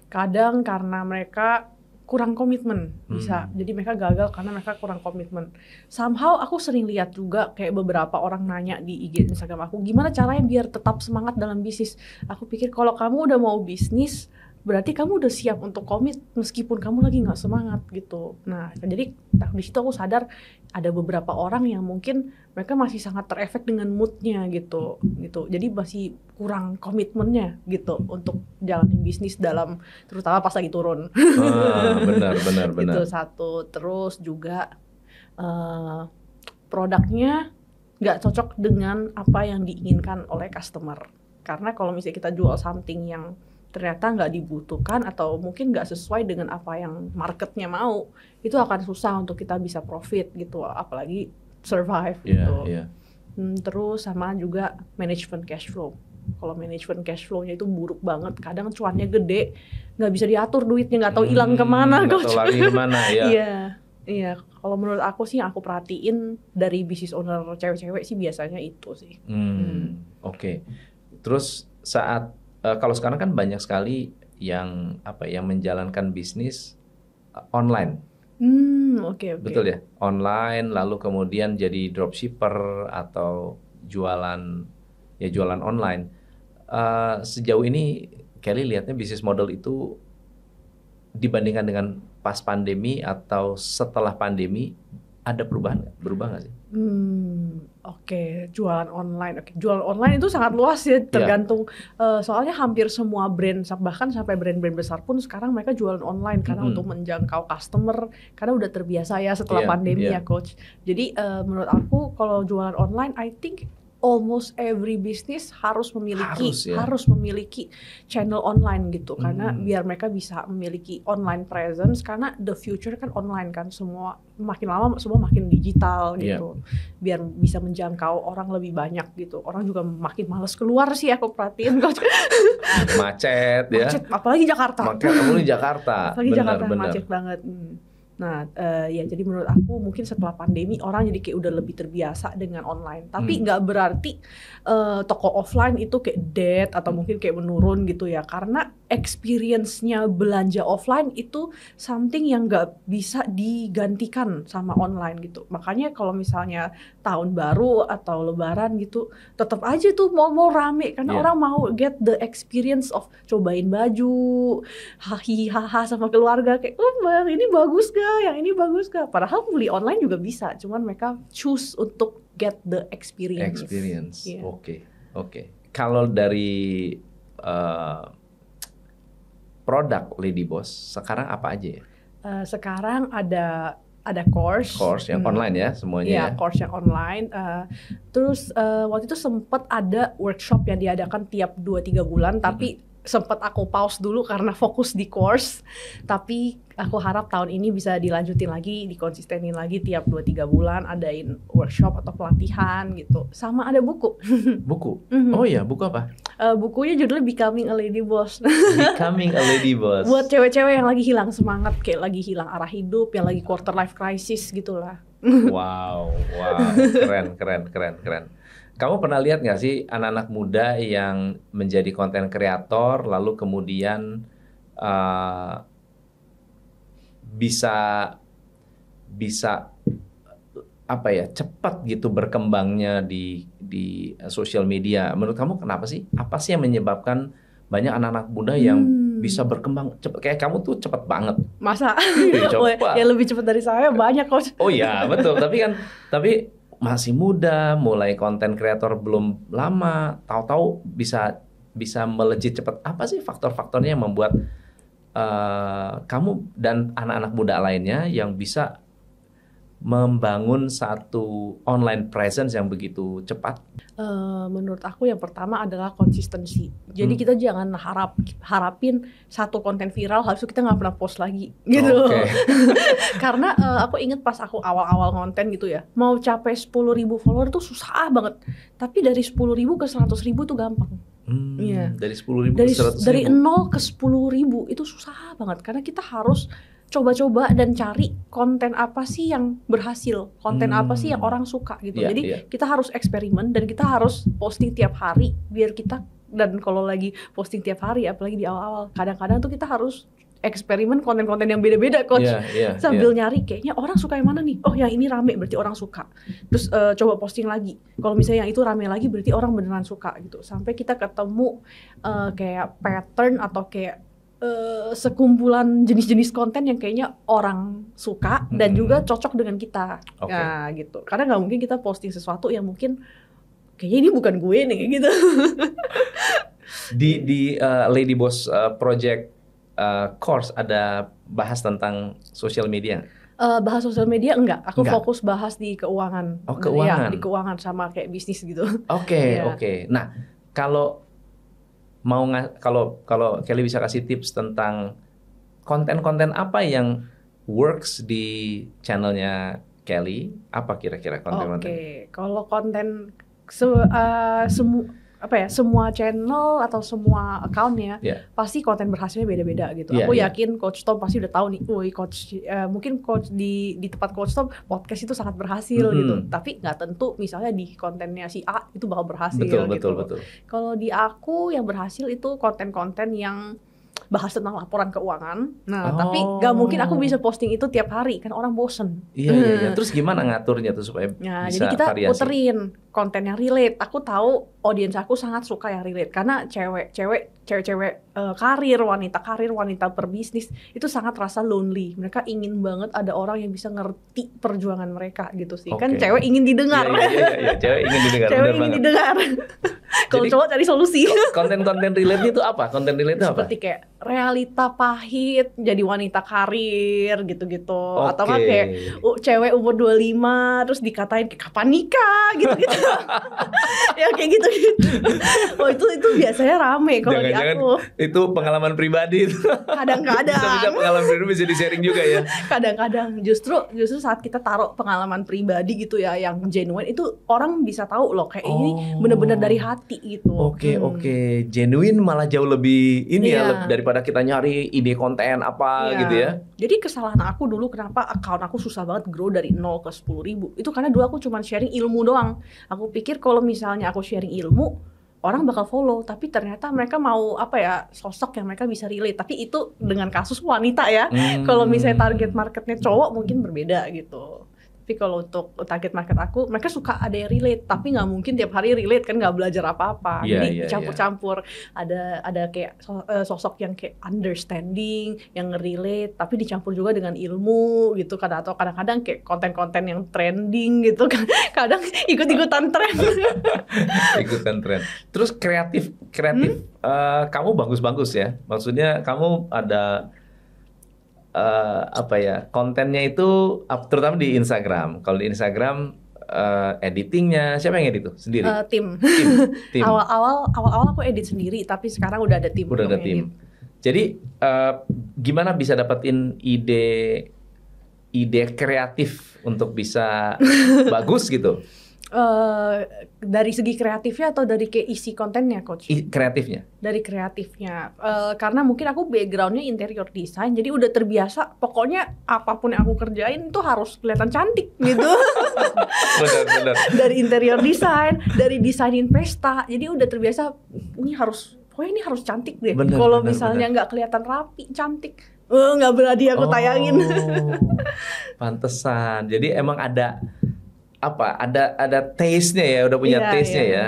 Kadang karena mereka kurang komitmen, bisa. Jadi mereka gagal karena mereka kurang komitmen. Somehow aku sering lihat juga kayak beberapa orang nanya di IG Instagram aku, gimana caranya biar tetap semangat dalam bisnis? Aku pikir kalau kamu udah mau bisnis, berarti kamu udah siap untuk komit meskipun kamu lagi nggak semangat gitu. Nah, jadi di situ aku sadar ada beberapa orang yang mungkin mereka masih sangat terefek dengan moodnya gitu. Jadi masih kurang komitmennya gitu untuk jalanin bisnis terutama pas lagi turun. Benar. Itu satu. Terus juga produknya nggak cocok dengan apa yang diinginkan oleh customer. Karena kalau misalnya kita jual something yang ternyata nggak dibutuhkan atau mungkin nggak sesuai dengan apa yang marketnya mau, itu akan susah untuk kita bisa profit gitu, apalagi survive gitu. Terus sama juga management cash flow. Kalau management cash flow-nya itu buruk banget, kadang cuannya gede, nggak bisa diatur duitnya, nggak tahu hilang kemana. Nggak tahu lagi kemana ya. Iya. Kalau menurut aku sih yang aku perhatiin dari business owner cewek-cewek sih biasanya itu sih. Oke. Terus saat kalau sekarang kan banyak sekali yang menjalankan bisnis online. Betul ya? Online, lalu kemudian jadi dropshipper atau jualan online. sejauh ini Kelly lihatnya bisnis model itu dibandingkan dengan pas pandemi atau setelah pandemi ada perubahan nggak? Berubah nggak sih? Oke, jualan online. Oke, jualan online itu sangat luas ya, tergantung. Soalnya hampir semua brand, bahkan sampai brand-brand besar pun sekarang mereka jualan online karena untuk menjangkau customer, karena udah terbiasa ya setelah pandemi ya, Coach. Jadi menurut aku kalau jualan online, I think almost every business harus memiliki channel online gitu, karena biar mereka bisa memiliki online presence, karena the future kan online kan, semua makin lama semua makin digital gitu, biar bisa menjangkau orang lebih banyak gitu. Orang juga makin males keluar sih aku perhatiin, Coach. Macet ya, apalagi Jakarta. Benar. Macet banget. Nah, ya jadi menurut aku mungkin setelah pandemi orang jadi kayak udah lebih terbiasa dengan online. Tapi nggak berarti toko offline itu kayak dead atau mungkin kayak menurun gitu ya. Karena experience-nya belanja offline itu something yang nggak bisa digantikan sama online gitu. Makanya kalau misalnya tahun baru atau lebaran gitu, tetap aja tuh mau rame karena orang mau get the experience of cobain baju, hahaha sama keluarga kayak, bang ini bagus gak? Yang ini bagus gak? Padahal beli online juga bisa, cuman mereka choose untuk get the experience. Oke. Kalau dari produk Lady Boss sekarang apa aja ya? Sekarang ada course yang online ya semuanya. Iya, course yang online. Terus waktu itu sempat ada workshop yang diadakan tiap 2-3 bulan, tapi sempat aku pause dulu karena fokus di course. Tapi aku harap tahun ini bisa dilanjutin lagi, dikonsistenin lagi tiap 2-3 bulan adain workshop atau pelatihan gitu. Sama ada buku. Buku? Oh iya, buku apa? Bukunya judulnya Becoming a Lady Boss. Becoming a Lady Boss. Buat cewek-cewek yang lagi hilang semangat, kayak lagi hilang arah hidup, yang lagi quarter life crisis gitulah. Wow, keren. Kamu pernah lihat nggak sih anak-anak muda yang menjadi konten kreator lalu kemudian bisa apa ya, cepat gitu berkembangnya di sosial media? Menurut kamu kenapa sih? Apa sih yang menyebabkan banyak anak-anak muda yang bisa berkembang cepat? Kayak kamu tuh cepat banget. Masa? Ya lebih cepat dari saya banyak, Coach. Oh iya, betul. Tapi masih muda, mulai konten kreator belum lama, tahu-tahu bisa melejit cepat. Apa sih faktor-faktornya yang membuat kamu dan anak-anak muda lainnya yang bisa membangun satu online presence yang begitu cepat? Menurut aku yang pertama adalah konsistensi. Jadi kita jangan harapin satu konten viral habis itu kita nggak pernah post lagi gitu. Karena aku inget pas aku awal-awal konten gitu ya, mau capai 10.000 follower tuh susah banget. Tapi dari 10.000 ke 100.000 tuh gampang. Dari 10.000 ke 100.000. Dari 0 ke 10.000 itu susah banget karena kita harus coba-coba dan cari konten apa sih yang berhasil, konten apa sih yang orang suka gitu. Jadi kita harus eksperimen dan kita harus posting tiap hari biar kita, dan kalau lagi posting tiap hari apalagi di awal-awal, kadang-kadang tuh kita harus eksperimen konten-konten yang beda-beda, Coach. Sambil nyari kayaknya orang suka yang mana nih, oh yang ini rame berarti orang suka, terus coba posting lagi, kalau misalnya yang itu rame lagi berarti orang beneran suka gitu, sampai kita ketemu kayak pattern atau kayak sekumpulan jenis-jenis konten yang kayaknya orang suka dan juga cocok dengan kita. Nah gitu, karena nggak mungkin kita posting sesuatu yang mungkin kayaknya ini bukan gue nih gitu. Di Lady Boss Project course ada bahas tentang social media? Bahas sosial media enggak, aku fokus bahas di keuangan. Keuangan. Ya, di keuangan sama kayak bisnis gitu. Oke. Nah, kalau Kelly bisa kasih tips tentang konten-konten apa yang works di channelnya Kelly, apa kira-kira konten-konten? Kalau konten semua channel atau semua account-nya pasti konten berhasilnya beda-beda gitu. Aku yakin Coach Tom pasti udah tahu nih, mungkin Coach di tempat Coach Tom podcast itu sangat berhasil gitu. Tapi nggak tentu misalnya di kontennya si A itu bakal berhasil Betul. Kalau di aku yang berhasil itu konten-konten yang bahas tentang laporan keuangan. Tapi nggak mungkin aku bisa posting itu tiap hari kan orang bosen. Iya. Terus gimana ngaturnya tuh supaya bisa jadi kita variasi? puterin konten yang relate. Aku tahu audiens aku sangat suka yang relate karena cewek-cewek karir, wanita berbisnis itu sangat rasa lonely. Mereka ingin banget ada orang yang bisa ngerti perjuangan mereka gitu sih. Kan Oke. cewek ingin didengar. Iya, cewek ingin didengar. Cewek Benar ingin banget. didengar. Kalau Jadi, cowok cari solusi. Konten-konten relate itu apa? Konten relate itu apa? Seperti kayak realita pahit jadi wanita karir gitu-gitu. Atau kan kayak cewek umur 25 terus dikatain kapan nikah gitu-gitu. Ya kayak gitu-gitu. Oh itu biasanya rame kalau di Jangan-jangan aku. itu pengalaman pribadi itu. Kadang-kadang. Bisa pengalaman pribadi bisa di-sharing juga ya. Kadang-kadang justru saat kita taruh pengalaman pribadi gitu ya yang genuine itu orang bisa tahu loh kayak ini benar-benar dari hati gitu. Oke. Genuine malah jauh lebih ini Iya. daripada kita nyari ide konten apa gitu ya. Jadi kesalahan aku dulu kenapa account aku susah banget grow dari 0 ke 10.000. Itu karena dulu aku cuma sharing ilmu doang. Aku pikir kalau misalnya aku sharing ilmu, orang bakal follow. Tapi ternyata mereka mau sosok yang mereka bisa relate. Tapi itu dengan kasus wanita ya. Kalau misalnya target marketnya cowok mungkin berbeda gitu. Tapi kalau untuk target market aku, mereka suka ada yang relate, tapi nggak mungkin tiap hari relate kan, nggak belajar apa-apa. Jadi campur-campur. Ada kayak sosok yang kayak understanding, yang relate, tapi dicampur juga dengan ilmu gitu. Atau kadang-kadang kayak konten-konten yang trending gitu. Kadang ikut-ikutan tren. Ikutan tren. Terus kreatif kamu bagus-bagus ya. Maksudnya kamu ada kontennya itu terutama di Instagram. Kalau di Instagram editingnya siapa yang edit tuh? Sendiri? Tim. Tim. Awal aku edit sendiri, tapi sekarang udah ada tim. Udah ada tim. Jadi gimana bisa dapetin ide kreatif untuk bisa bagus gitu? Dari segi kreatifnya atau dari kayak isi kontennya, Coach? Kreatifnya. Dari kreatifnya, karena mungkin aku backgroundnya interior design, jadi udah terbiasa. Pokoknya apapun yang aku kerjain itu harus kelihatan cantik gitu. Benar. Dari interior design, dari desainin pesta, jadi udah terbiasa. Ini harus cantik deh. Kalau misalnya nggak kelihatan rapi, cantik, nggak berani aku tayangin. Pantesan. Jadi emang ada taste-nya ya, udah punya taste-nya ya.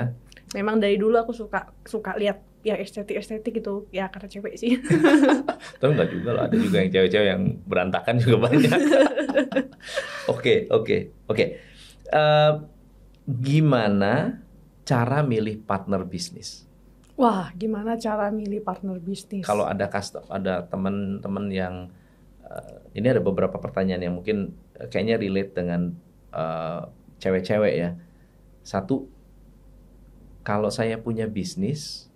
Memang dari dulu aku suka lihat yang estetik gitu ya, karena cewek sih. Tapi enggak juga loh, ada juga yang cewek-cewek yang berantakan juga banyak. Oke. Gimana cara milih partner bisnis? Wah, gimana cara milih partner bisnis? Kalau ada teman-teman yang ini ada beberapa pertanyaan yang mungkin kayaknya relate dengan cewek-cewek ya. Satu, kalau saya punya bisnis,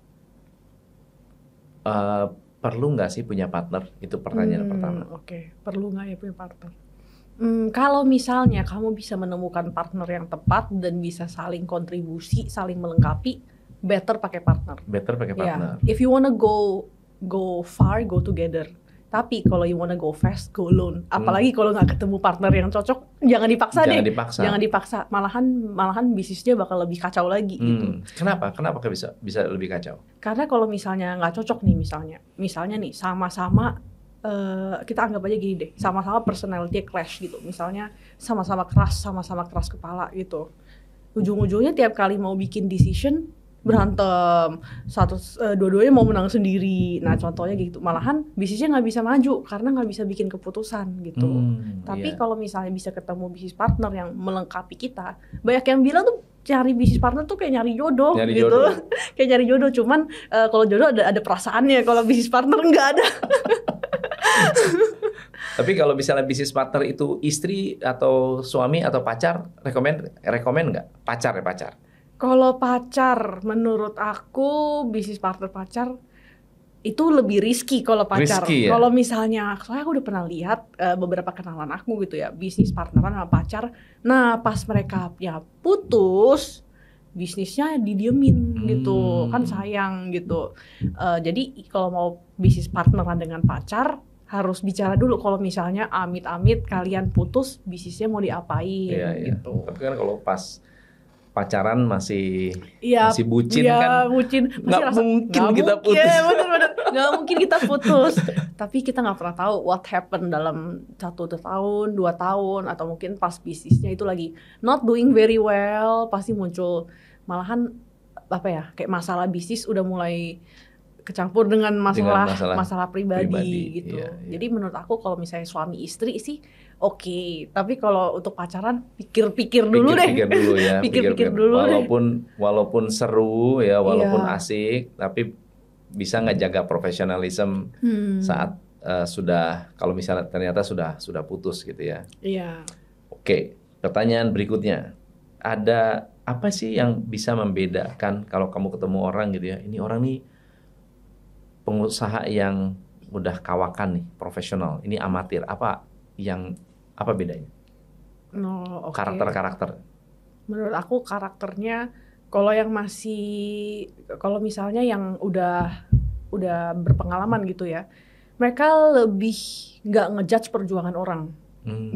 perlu nggak sih punya partner? Itu pertanyaan pertama. Oke. Perlu nggak ya punya partner? Kalau misalnya kamu bisa menemukan partner yang tepat dan bisa saling kontribusi, saling melengkapi, better pakai partner. If you wanna go far, go together. Tapi kalau you wanna go fast, go alone. Apalagi kalau nggak ketemu partner yang cocok, jangan dipaksa. Malahan bisnisnya bakal lebih kacau lagi gitu. Kenapa bisa lebih kacau? Karena kalau misalnya nggak cocok nih, misalnya nih sama-sama kita anggap aja gini deh, sama-sama personality clash gitu. Misalnya sama-sama keras kepala gitu. Ujung-ujungnya tiap kali mau bikin decision berantem, dua-duanya mau menang sendiri. Nah contohnya gitu, malahan bisnisnya nggak bisa maju karena nggak bisa bikin keputusan gitu. Tapi kalau misalnya bisa ketemu bisnis partner yang melengkapi kita, banyak yang bilang tuh cari bisnis partner tuh kayak nyari jodoh gitu. Kayak nyari jodoh, cuman kalau jodoh ada perasaannya, kalau bisnis partner nggak ada. Tapi kalau misalnya bisnis partner itu istri atau suami atau pacar, rekomen nggak? Pacar. Kalau pacar, menurut aku bisnis partner pacar itu lebih risky kalau pacar. Risky, ya? Kalau misalnya, soalnya aku udah pernah lihat beberapa kenalan aku gitu ya, bisnis partneran sama pacar. Nah pas mereka ya putus, bisnisnya didiemin gitu, kan sayang gitu. Jadi kalau mau bisnis partneran dengan pacar, harus bicara dulu. Kalau misalnya amit-amit kalian putus, bisnisnya mau diapain gitu. Tapi kan kalau pas pacaran masih Iya, bucin ya, kan, bucin. nggak mungkin kita putus. Ya, bener-bener nggak mungkin kita putus. Tapi kita nggak pernah tahu what happened dalam 1 tahun, 2 tahun, atau mungkin pas bisnisnya itu lagi not doing very well, pasti muncul malahan apa ya, kayak masalah bisnis udah mulai kecampur dengan masalah pribadi gitu. Iya. Jadi menurut aku kalau misalnya suami istri sih oke, tapi kalau untuk pacaran pikir-pikir dulu deh. Pikir dulu ya. Pikir-pikir dulu walaupun seru ya, walaupun Iya. asik, tapi bisa nggak jaga profesionalisme saat sudah, kalau misalnya ternyata sudah putus gitu ya. Iya. Oke, pertanyaan berikutnya. Ada apa sih yang bisa membedakan kalau kamu ketemu orang gitu ya, ini orang nih pengusaha yang udah kawakan nih, profesional, ini amatir, apa bedanya? No, oke. Karakter. Menurut aku karakternya, kalau misalnya yang udah berpengalaman gitu ya, mereka lebih nggak ngejudge perjuangan orang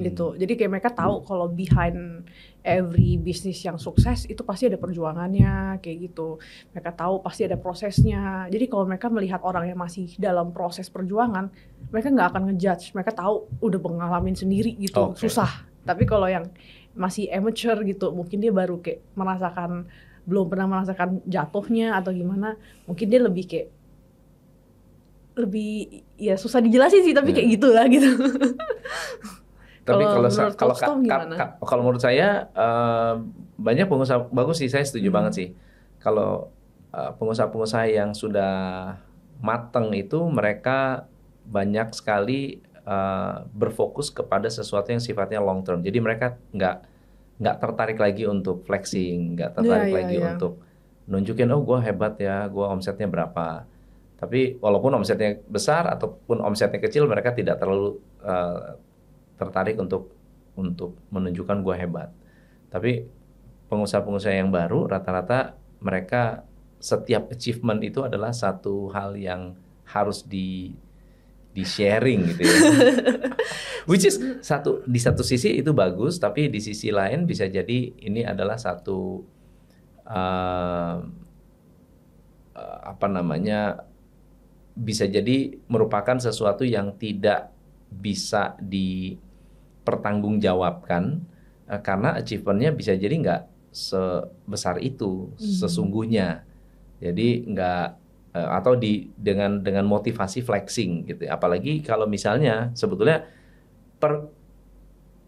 gitu. Jadi kayak mereka tahu kalau behind every bisnis yang sukses itu pasti ada perjuangannya kayak gitu. Mereka tahu pasti ada prosesnya. Jadi kalau mereka melihat orang yang masih dalam proses perjuangan, mereka nggak akan ngejudge. Mereka tahu udah pengalamin sendiri gitu, susah. Tapi kalau yang masih amateur gitu, mungkin dia baru kayak belum pernah merasakan jatuhnya atau gimana, mungkin dia lebih ya susah dijelasin sih, tapi kayak gitulah gitu. Tapi kalau menurut saya banyak pengusaha bagus sih, saya setuju banget sih. Kalau pengusaha-pengusaha yang sudah mateng itu mereka banyak sekali berfokus kepada sesuatu yang sifatnya long term. Jadi mereka nggak tertarik lagi untuk flexing, nggak tertarik lagi untuk nunjukin gue hebat ya, gue omsetnya berapa. Tapi walaupun omsetnya besar ataupun omsetnya kecil, mereka tidak terlalu tertarik untuk menunjukkan gue hebat. Tapi pengusaha-pengusaha yang baru rata-rata mereka setiap achievement itu adalah satu hal yang harus di sharing gitu ya. Which is di satu sisi itu bagus, tapi di sisi lain bisa jadi ini adalah satu bisa jadi merupakan sesuatu yang tidak bisa dipertanggungjawabkan karena achievementnya bisa jadi nggak sebesar itu sesungguhnya. Jadi nggak atau dengan motivasi flexing gitu. Apalagi kalau misalnya sebetulnya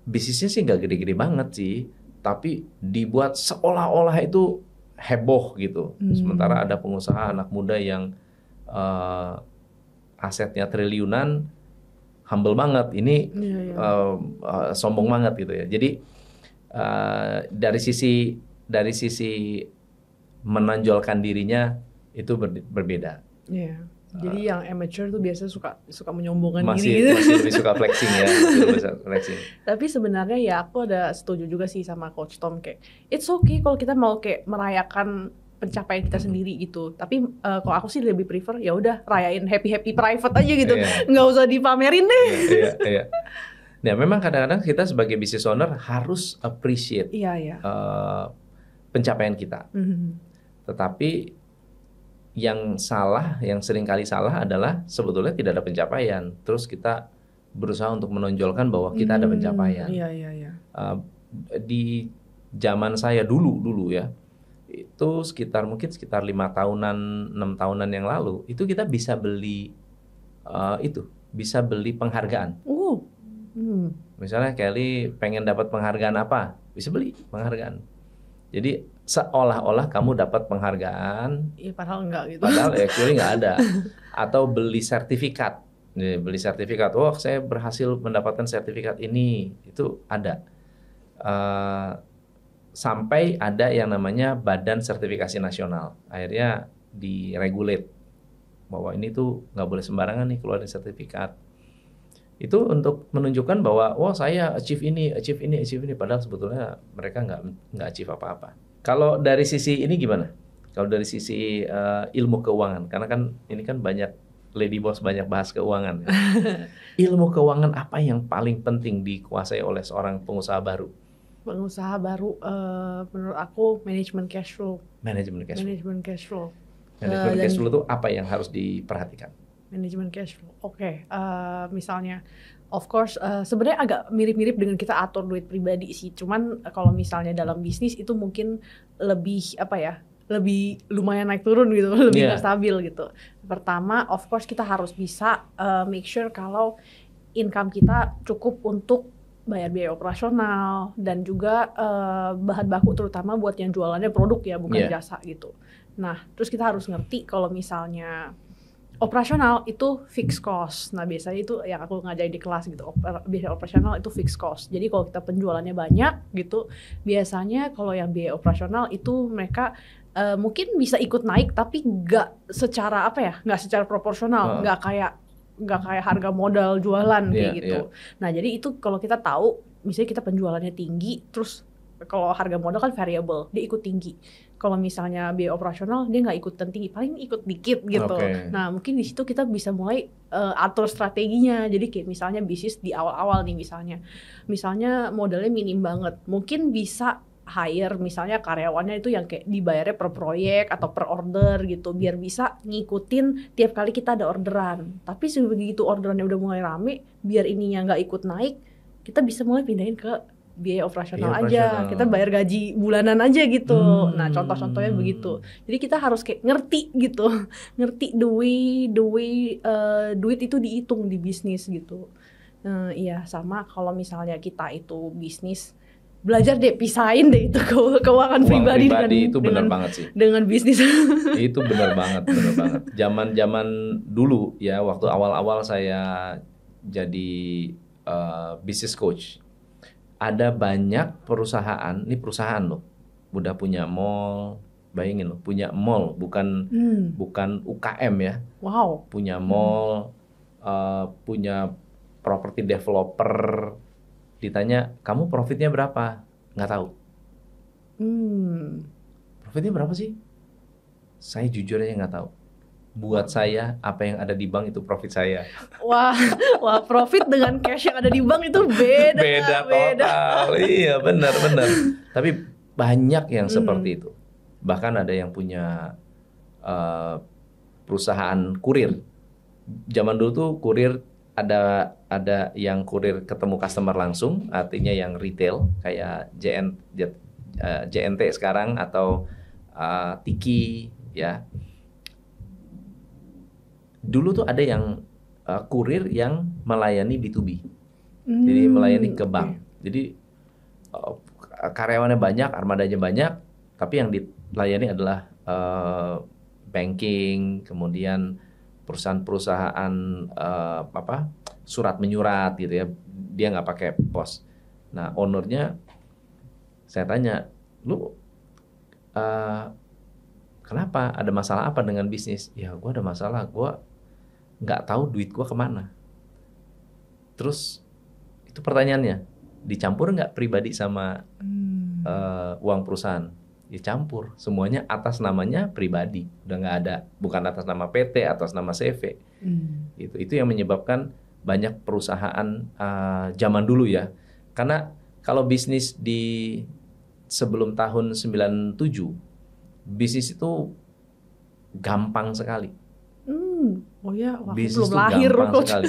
bisnisnya sih nggak gede-gede banget sih, tapi dibuat seolah-olah itu heboh gitu. Sementara ada pengusaha anak muda yang asetnya triliunan, humble banget, ini sombong banget gitu ya. Jadi dari sisi menonjolkan dirinya itu berbeda. Iya. Jadi yang amateur tuh biasanya suka menyombongkan diri Masih gitu. lebih suka flexing ya, flexing. Tapi sebenarnya ya aku ada setuju juga sih sama Coach Tom, kayak it's okay kalau kita mau kayak merayakan pencapaian kita sendiri gitu. Tapi kalau aku sih lebih prefer ya udah rayain happy private aja gitu. Nggak usah dipamerin deh. Iya. Nah, memang kadang-kadang kita sebagai business owner harus appreciate pencapaian kita. Tetapi yang seringkali salah adalah sebetulnya tidak ada pencapaian. Terus kita berusaha untuk menonjolkan bahwa kita ada pencapaian. Iya. Di zaman saya dulu ya, itu sekitar 5 tahunan, 6 tahunan yang lalu, itu kita bisa beli penghargaan. Misalnya Kelly pengen dapat penghargaan apa, bisa beli penghargaan. Jadi seolah-olah kamu dapat penghargaan, padahal enggak gitu. Padahal actually nggak ada. Atau beli sertifikat. Oh, saya berhasil mendapatkan sertifikat ini, itu ada. Sampai ada yang namanya Badan Sertifikasi Nasional. Akhirnya diregulate bahwa ini tuh nggak boleh sembarangan nih keluarin sertifikat. Itu untuk menunjukkan bahwa saya achieve ini. Padahal sebetulnya mereka nggak achieve apa-apa. Kalau dari sisi ini gimana? Kalau dari sisi ilmu keuangan, karena kan ini kan banyak Lady Boss banyak bahas keuangan. Ya. Ilmu keuangan apa yang paling penting dikuasai oleh seorang pengusaha baru? Pengusaha baru, menurut aku manajemen cash flow. Manajemen cash flow. Manajemen cash flow. Manajemen Dan cash flow itu apa yang harus diperhatikan? manajemen cash flow. Oke, misalnya, of course, sebenarnya agak mirip-mirip dengan kita atur duit pribadi sih. Cuman kalau misalnya dalam bisnis itu mungkin lebih apa ya? Lebih lumayan naik turun gitu, lebih nggak stabil gitu. Pertama, of course kita harus bisa make sure kalau income kita cukup untuk bayar biaya operasional dan juga bahan baku, terutama buat yang jualannya produk ya, bukan jasa gitu. Nah, terus kita harus ngerti kalau misalnya operasional itu fixed cost. Nah, biasanya itu yang aku ngajarin di kelas gitu. Biaya operasional itu fixed cost. Jadi kalau kita penjualannya banyak gitu, biasanya kalau yang biaya operasional itu mereka mungkin bisa ikut naik, tapi nggak secara apa ya, nggak secara proporsional, nggak kayak harga modal jualan kayak gitu. Nah, jadi itu kalau kita tahu, misalnya kita penjualannya tinggi, terus kalau harga modal kan variable, dia ikut tinggi. Kalau misalnya biaya operasional dia nggak ikutan tinggi, paling ikut dikit gitu. Nah, mungkin di situ kita bisa mulai atur strateginya. Jadi kayak misalnya bisnis di awal-awal nih, misalnya modalnya minim banget, mungkin bisa hire misalnya karyawannya itu yang kayak dibayarnya per proyek atau per order gitu, biar bisa ngikutin tiap kali kita ada orderan. Tapi sebegitu orderannya udah mulai rame, biar ininya nggak ikut naik, kita bisa mulai pindahin ke biaya operasional aja. Kita bayar gaji bulanan aja gitu. Nah, contoh-contohnya begitu. Jadi kita harus kayak ngerti gitu, ngerti the way duit itu dihitung di bisnis gitu. Iya, sama kalau misalnya kita itu bisnis, belajar deh, pisahin deh itu keuangan pribadi itu benar banget sih. Dengan bisnis. Itu benar banget. Zaman dulu ya, waktu awal-awal saya jadi business coach, ada banyak perusahaan, ini perusahaan loh, udah punya mall, bayangin loh, punya mall, bukan UKM ya. Wow. Punya mall, punya property developer. Ditanya, kamu profitnya berapa? Nggak tahu. Profitnya berapa sih? Saya jujur aja nggak tahu. Buat saya, apa yang ada di bank itu profit saya. Wah, profit dengan cash yang ada di bank itu beda. Total. Iya, benar. Tapi banyak yang seperti itu. Bahkan ada yang punya perusahaan kurir. Zaman dulu tuh kurir, ada yang kurir ketemu customer langsung, artinya yang retail kayak JNT sekarang atau Tiki ya. Dulu tuh ada yang kurir yang melayani B2B, jadi melayani ke bank. Jadi karyawannya banyak, armadanya banyak, tapi yang dilayani adalah banking, kemudian perusahaan-perusahaan surat menyurat gitu ya, dia nggak pakai pos. Nah, ownernya saya tanya, lu kenapa, ada masalah apa dengan bisnis? Ya, gue ada masalah, gue nggak tahu duit gue kemana. Terus itu pertanyaannya, dicampur nggak pribadi sama uang perusahaan? Dicampur, semuanya atas namanya pribadi, udah nggak ada, bukan atas nama PT, atas nama CV. Itu yang menyebabkan banyak perusahaan zaman dulu ya, karena kalau bisnis di sebelum tahun 97, bisnis itu gampang sekali. Oh ya, wah, bisnis belum lahir gampang sekali.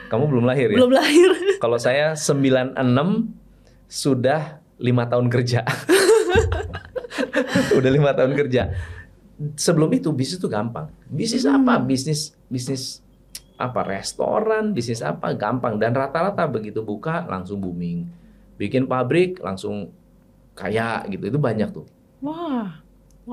Kamu belum lahir ya? Belum lahir. Kalau saya 96 sudah 5 tahun kerja. Udah 5 tahun kerja. Sebelum itu bisnis itu gampang. Bisnis apa? Bisnis apa? Restoran, bisnis apa? Gampang. Dan rata-rata begitu buka langsung booming. Bikin pabrik langsung kaya gitu. Itu banyak tuh. Wah,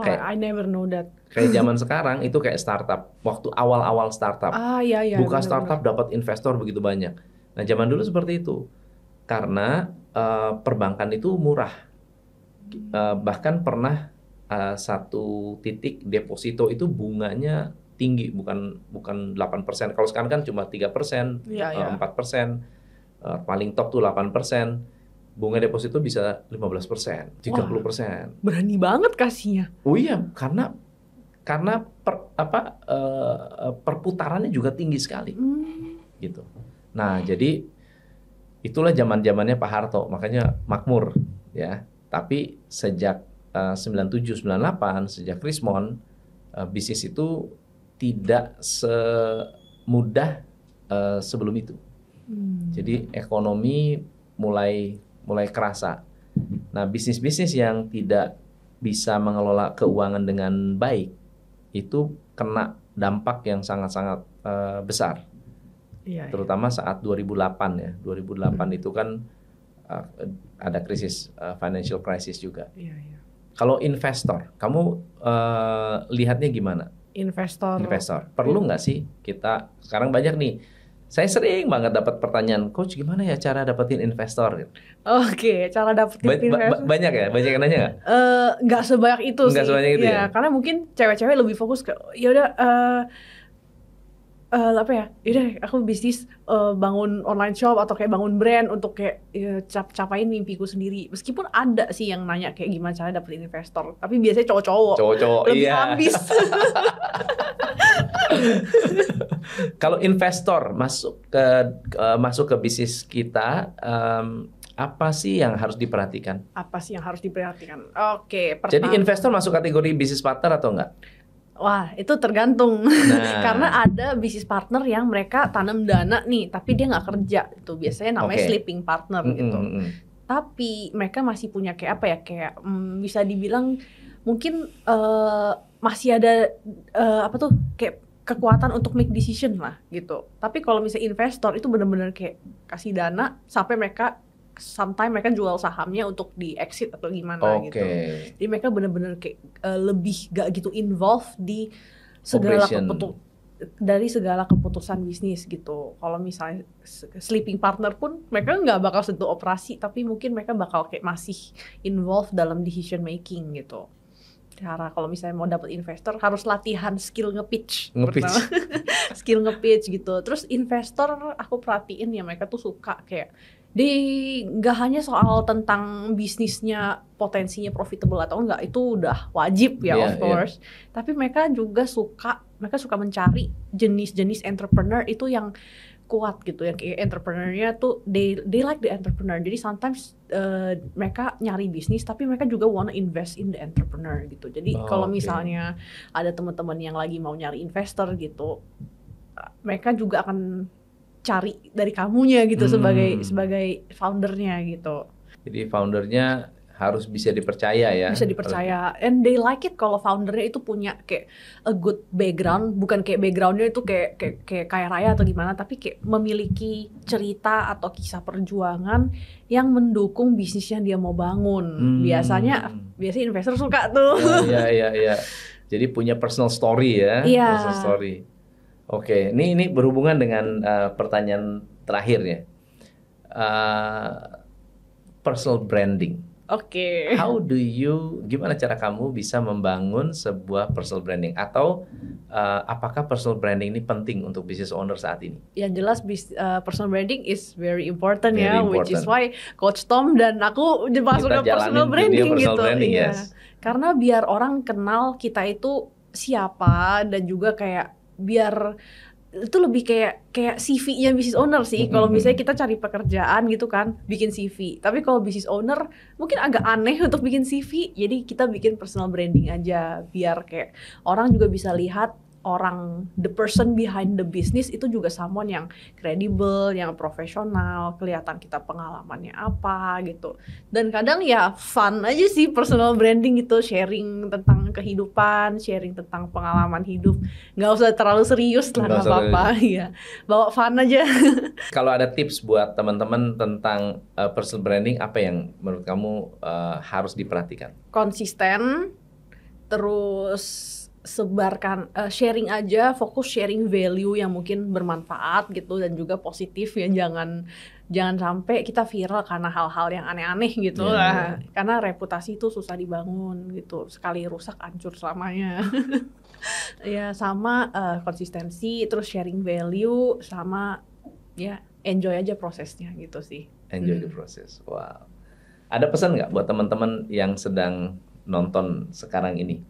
I never know that. Kayak zaman sekarang itu kayak startup. Waktu awal-awal startup. Iya, buka startup dapat investor begitu banyak. Nah, zaman dulu seperti itu. Karena perbankan itu murah. Bahkan pernah satu titik deposito itu bunganya tinggi, bukan 8%. Kalau sekarang kan cuma 3%, 4%. Paling top tuh 8%. Bunga deposito bisa 15%, 30%. Wah, berani banget kasihnya. Oh iya, karena perputarannya juga tinggi sekali. Gitu. Nah, jadi Itulah zaman-zamannya Pak Harto, makanya makmur ya. Tapi sejak 97 98 sejak Krismon, bisnis itu tidak semudah sebelum itu. Jadi ekonomi mulai kerasa. Nah, bisnis-bisnis yang tidak bisa mengelola keuangan dengan baik itu kena dampak yang sangat-sangat besar. Iya, Terutama saat 2008 ya. 2008 itu kan ada krisis financial crisis juga. Iya. Kalau investor, kamu lihatnya gimana? Investor. Perlu nggak sih kita sekarang banyak nih. Saya sering banget dapat pertanyaan, Coach gimana ya cara dapetin investor? Oke, cara dapetin investor. Banyak ya? Banyak yang nanya nggak? Nggak sebanyak itu sih. Nggak sebanyak itu ya? Karena mungkin cewek-cewek lebih fokus ke, yaudah apa ya? Yaudah aku bisnis bangun online shop atau kayak bangun brand untuk kayak capain mimpiku sendiri. Meskipun ada sih yang nanya kayak gimana cara dapetin investor, tapi biasanya cowok-cowok. Lebih iya. ambis. Kalau investor masuk ke bisnis kita, apa sih yang harus diperhatikan? Oke, pertama. Jadi investor masuk kategori bisnis partner atau enggak? Wah, itu tergantung. Nah. Karena ada bisnis partner yang mereka tanam dana nih, tapi dia nggak kerja. Itu biasanya namanya sleeping partner gitu. Tapi mereka masih punya kayak apa ya? Kayak bisa dibilang mungkin masih ada kayak kekuatan untuk make decision lah gitu. Tapi kalau misalnya investor itu benar-benar kayak kasih dana sampai mereka sometimes mereka jual sahamnya untuk di exit atau gimana gitu. Jadi mereka benar-benar kayak lebih gak gitu involved di segala keputusan bisnis gitu. Kalau misalnya sleeping partner pun mereka nggak bakal sentuh operasi, tapi mungkin mereka bakal kayak masih involved dalam decision making gitu. Cara kalau misalnya mau dapet investor harus latihan skill nge-pitch. Skill nge-pitch gitu. Terus investor aku perhatiin ya mereka tuh suka kayak nggak hanya soal tentang bisnisnya potensinya profitable atau enggak, itu udah wajib ya of course. Tapi mereka suka mencari jenis-jenis entrepreneur itu yang kuat gitu, yang kayak entrepreneurnya tuh they like the entrepreneur. Jadi sometimes mereka nyari bisnis tapi mereka juga wanna invest in the entrepreneur gitu. Jadi kalau misalnya ada teman-teman yang lagi mau nyari investor gitu, mereka juga akan cari dari kamunya gitu sebagai foundernya gitu. Jadi foundernya harus bisa dipercaya ya. Bisa dipercaya, and they like it kalau foundernya itu punya kayak a good background, bukan kayak backgroundnya itu kayak kaya raya atau gimana, tapi kayak memiliki cerita atau kisah perjuangan yang mendukung bisnis yang dia mau bangun. Biasanya investor suka tuh. Iya. Jadi punya personal story ya. Personal story. Oke, ini berhubungan dengan pertanyaan terakhir ya. Personal branding. Oke. Gimana cara kamu bisa membangun sebuah personal branding? Atau apakah personal branding ini penting untuk business owner saat ini? Yang jelas personal branding is very important. Which is why Coach Tom dan aku masuk ke personal branding gitu. Yes. Karena biar orang kenal kita itu siapa, dan juga kayak biar itu lebih kayak CV-nya business owner sih. Kalau misalnya kita cari pekerjaan gitu kan, bikin CV. Tapi kalau business owner mungkin agak aneh untuk bikin CV. Jadi kita bikin personal branding aja, biar kayak orang juga bisa lihat the person behind the business itu juga someone yang kredibel, yang profesional, kelihatan kita pengalamannya apa gitu. Dan kadang ya fun aja sih personal branding gitu, sharing tentang kehidupan, sharing tentang pengalaman hidup. Nggak usah terlalu serius lah, nggak apa-apa ya. Bawa fun aja. Kalau ada tips buat teman-teman tentang personal branding, apa yang menurut kamu harus diperhatikan? Konsisten, terus sebarkan, sharing aja, fokus sharing value yang mungkin bermanfaat gitu dan juga positif ya. Jangan sampai kita viral karena hal-hal yang aneh-aneh gitu lah. Karena reputasi itu susah dibangun gitu, sekali rusak hancur selamanya. Ya sama konsistensi, terus sharing value, sama ya enjoy aja prosesnya gitu sih. Enjoy the process. Wow. Ada pesan nggak buat teman-teman yang sedang nonton sekarang ini?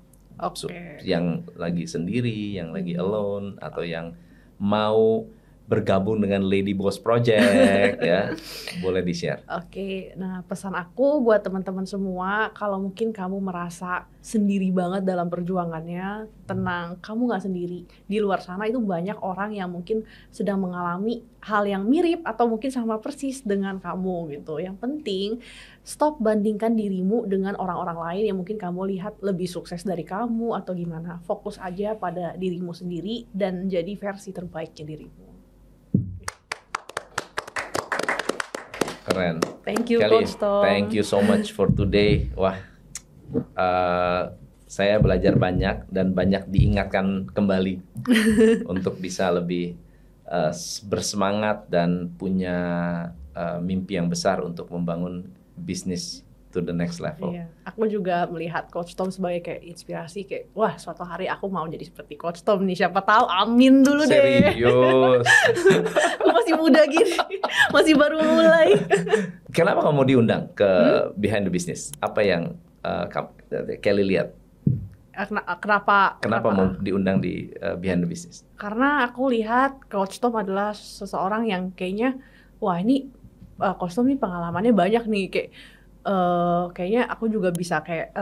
Yang lagi sendiri, yang lagi alone, atau yang mau bergabung dengan Lady Boss Project ya, boleh di-share. Oke, nah pesan aku buat teman-teman semua, kalau mungkin kamu merasa sendiri banget dalam perjuangannya, tenang, kamu nggak sendiri. Di luar sana itu banyak orang yang mungkin sedang mengalami hal yang mirip atau mungkin sama persis dengan kamu gitu. Yang penting, stop bandingkan dirimu dengan orang-orang lain yang mungkin kamu lihat lebih sukses dari kamu atau gimana. Fokus aja pada dirimu sendiri dan jadi versi terbaiknya dirimu. Keren. Thank you, Kelly, Coach Tom. thank you so much for today. Wah, saya belajar banyak dan banyak diingatkan kembali untuk bisa lebih bersemangat dan punya mimpi yang besar untuk membangun bisnis to the next level. Iya, aku juga melihat Coach Tom sebagai kayak inspirasi, kayak wah suatu hari aku mau jadi seperti Coach Tom nih, siapa tahu, amin dulu deh. Serius. Aku masih muda gini, masih baru mulai. Kenapa kamu diundang ke Behind the Business? Apa yang Kelly lihat? Kenapa mau diundang di Behind the Business? Karena aku lihat Coach Tom adalah seseorang yang kayaknya, wah ini Coach Tom nih pengalamannya banyak nih, kayak kayaknya aku juga bisa kayak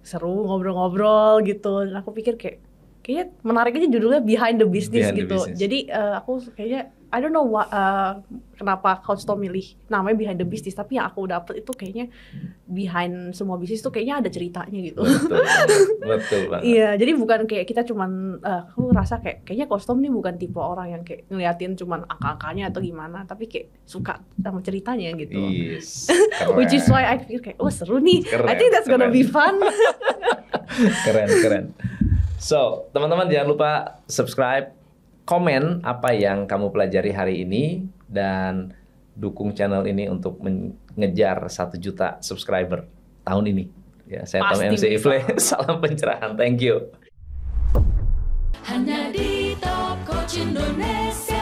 seru ngobrol-ngobrol gitu. Dan aku pikir kayaknya menarik aja judulnya Behind the Business gitu. Jadi aku kayaknya I don't know kenapa Coach Tom milih namanya Behind the Business, tapi yang aku dapet itu kayaknya behind semua bisnis tuh kayaknya ada ceritanya gitu. Betul banget. Iya, jadi bukan kayak kita cuman aku ngerasa kayaknya Coach Tom nih bukan tipe orang yang kayak ngeliatin cuman angka-angkanya atau gimana, tapi kayak suka sama ceritanya gitu. Yes, Which is why I feel kayak seru nih. I think that's gonna be fun. Keren. So, teman-teman jangan lupa subscribe, komen apa yang kamu pelajari hari ini, dan dukung channel ini untuk mengejar 1 juta subscriber tahun ini. Ya, saya Tom MC Ifle, salam pencerahan, thank you. Hanya di Top Coach Indonesia.